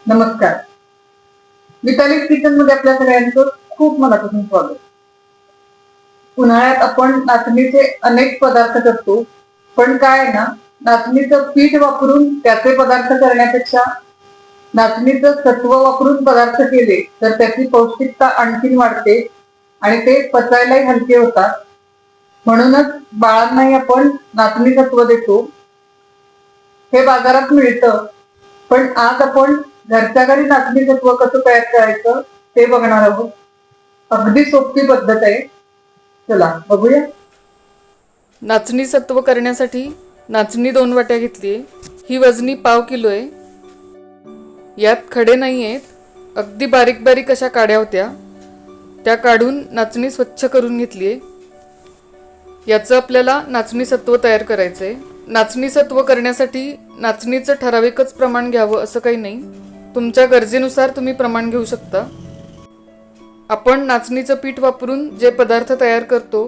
नमस्कार. मितालीज किचन मध्ये आपल्या सगळ्यांचं खूप मनापासून स्वागत. उन्हाळ्यात आपण नाचणीचे अनेक पदार्थ करतो, पण काय ना, नाचणीचं पीठ वापरून त्याचे पदार्थ करण्यापेक्षा नाचणीचं सत्व वापरून पदार्थ केले तर त्याची पौष्टिकता आणखीन वाढते आणि ते पचायलाही हलके होतात. म्हणूनच बाळांनाही आपण नाचणी सत्व देतो. हे बाजारात मिळतं, पण आज आपण घरच्या घरी नाचणी सत्व कसं तयार करायचं ते बघणार आहोत. अगदी सोपी पद्धत आहे, चला बघूया. नाचणी सत्व करण्यासाठी नाचणी 2 वाट्या घेतली आहे. ही वजनी 1/2 किलो आहे. यात खडे नाही आहेत. अगदी बारीक बारीक अशा काड्या होत्या, त्या काढून नाचणी स्वच्छ करून घेतली आहे. याचं आपल्याला नाचणी सत्व तयार करायचं आहे. नाचणी सत्व करण्यासाठी नाचणीचं ठराविकच प्रमाण घ्यावं असं काही नाही. तुमच्या गरजेनुसार तुम्ही प्रमाण घेऊ शकता. आपण नाचणीचं पीठ वापरून जे पदार्थ तयार करतो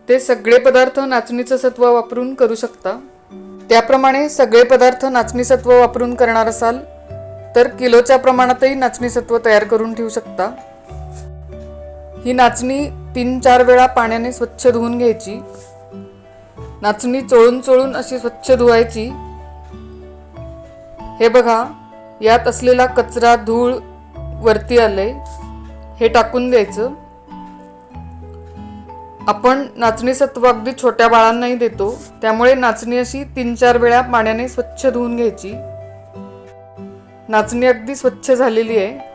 ते सगळे पदार्थ नाचणीचं सत्व वापरून करू शकता. त्याप्रमाणे सगळे पदार्थ नाचणी सत्व वापरून करणार असाल तर किलोच्या प्रमाणातही नाचणी सत्व तयार करून ठेवू शकता. ही नाचणी 3-4 वेळा पाण्याने स्वच्छ धुवून घ्यायची. नाचणी चोळून चोळून अशी स्वच्छ धुवायची. हे बघा, यात असलेला कचरा धूळ वरती आले, हे टाकून द्यायचं. आपण नाचणी सत्व अगदी छोट्या बाळांनाही देतो, त्यामुळे नाचणी अशी 3-4 वेळा पाण्याने स्वच्छ धुवून घ्यायची. नाचणी अगदी स्वच्छ झालेली आहे.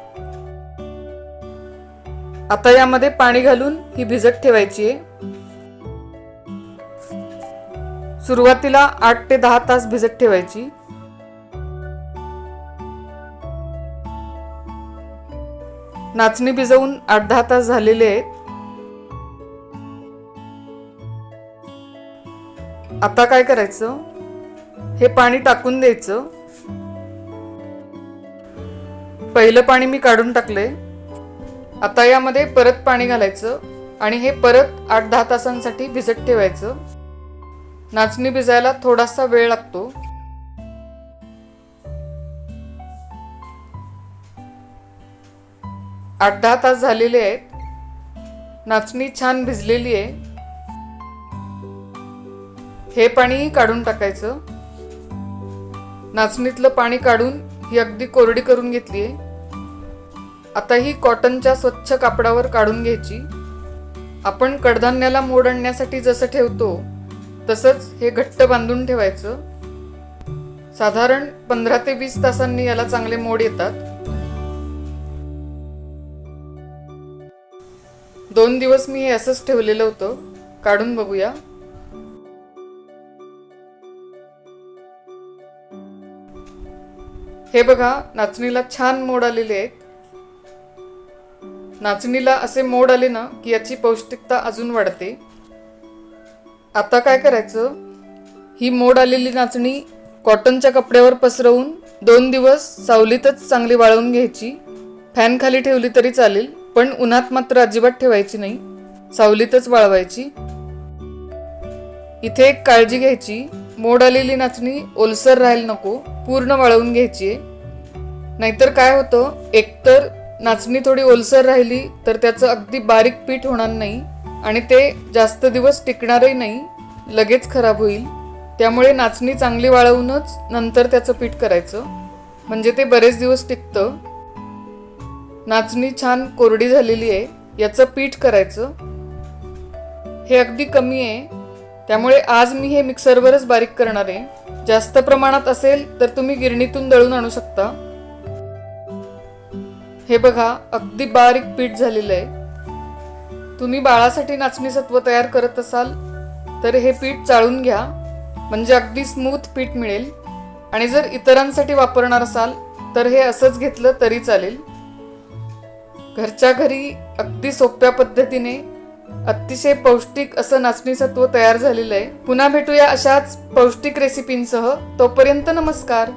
आता यामध्ये पाणी घालून ही भिजत ठेवायची आहे. सुरुवातीला 8 ते 10 तास भिजत ठेवायची. नाचणी भिजवून 8-10 तास झालेले आहेत. आता काय करायचं, हे पाणी टाकून द्यायचं. पहिलं पाणी मी काढून टाकलंय. आता यामध्ये परत पाणी घालायचं आणि हे परत 8-10 तासांसाठी भिजत ठेवायचं. नाचणी भिजायला थोडासा वेळ लागतो. आठ 10 तास झालेले आहेत. नाचणी छान भिजलेली आहे. हे पाणी काढून टाकायचं. नाचणीतलं पाणी काढून ही अगदी कोरडी करून घेतली आहे. आता ही कॉटनच्या स्वच्छ कापडावर काढून घ्यायची. आपण कडधान्याला मोड आणण्यासाठी जसं ठेवतो तसंच हे घट्ट बांधून ठेवायचं. साधारण 15 ते 20 तासांनी याला चांगले मोड येतात. 2 दिवस मी हे असंच ठेवलेलं होतं. काढून बघूया. हे बघा, नाचणीला छान मोड आलेले आहेत. नाचणीला असे मोड आले ना की याची पौष्टिकता अजून वाढते. आता काय करायचं, ही मोड आलेली नाचणी कॉटनच्या कपड्यावर पसरवून 2 दिवस सावलीतच चांगली वाळवून घ्यायची. फॅन खाली ठेवली तरी चालेल, पण उन्हात मात्र अजिबात ठेवायची नाही, सावलीतच वाळवायची. इथे एक काळजी घ्यायची, मोड आलेली नाचणी ओलसर राहायला नको, पूर्ण वाळवून घ्यायची. नाहीतर काय होतं, एकतर नाचणी थोडी ओलसर राहिली तर त्याचं अगदी बारीक पीठ होणार नाही आणि ते जास्त दिवस टिकणारही नाही, लगेच खराब होईल. त्यामुळे नाचणी चांगली वाळवूनच नंतर त्याचं पीठ करायचं, म्हणजे ते बरेच दिवस टिकतं. नाचणी छान कोरडी झालेली आहे. याचं पीठ करायचं. हे अगदी कमी आहे, त्यामुळे आज मी हे मिक्सरवरच बारीक करणार आहे. जास्त प्रमाणात असेल तर तुम्ही गिरणीतून दळून आणू शकता. हे बघा, अगदी बारीक पीठ झालेलं आहे. तुम्ही बाळासाठी नाचणी सत्व तयार करत असाल तर हे पीठ चाळून घ्या, म्हणजे अगदी स्मूथ पीठ मिळेल. आणि जर इतरांसाठी वापरणार असाल तर हे असंच घेतलं तरी चालेल. घरच्या घरी अगदी सोप्या पद्धतीने अतिशय पौष्टिक असं नाचणी सत्व तयार झालेलं आहे. पुन्हा भेटूया अशाच पौष्टिक रेसिपींसह. तोपर्यंत नमस्कार.